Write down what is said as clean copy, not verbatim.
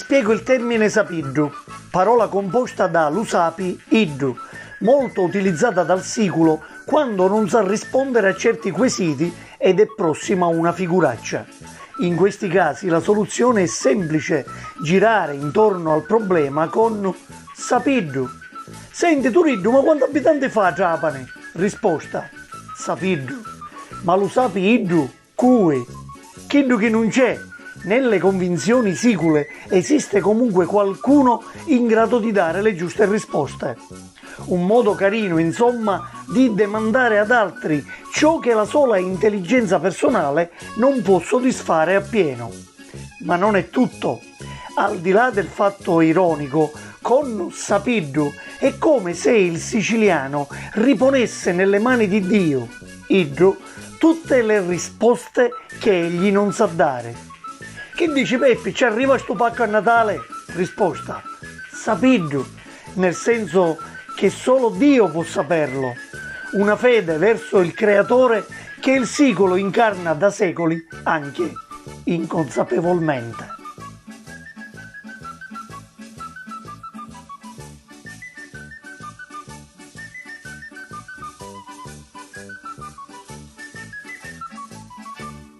spiego il termine sapiddu, parola composta da lusapi iddu, molto utilizzata dal siculo quando non sa rispondere a certi quesiti ed è prossima a una figuraccia. In questi casi la soluzione è semplice, girare intorno al problema con sapiddu. Senti Turiddu, ma quanti abitanti fa Trapani? Risposta: sapiddu. Ma lo sapi iddu? Cui? Chiddu che non c'è. Nelle convinzioni sicule esiste comunque qualcuno in grado di dare le giuste risposte. Un modo carino, insomma, di demandare ad altri ciò che la sola intelligenza personale non può soddisfare appieno. Ma non è tutto. Al di là del fatto ironico, con sapiddu è come se il siciliano riponesse nelle mani di Dio, iddu, tutte le risposte che egli non sa dare. Che dici Peppi, ci arriva sto pacco a Natale? Risposta: sapiddu, nel senso che solo Dio può saperlo. Una fede verso il Creatore che il sicolo incarna da secoli anche inconsapevolmente.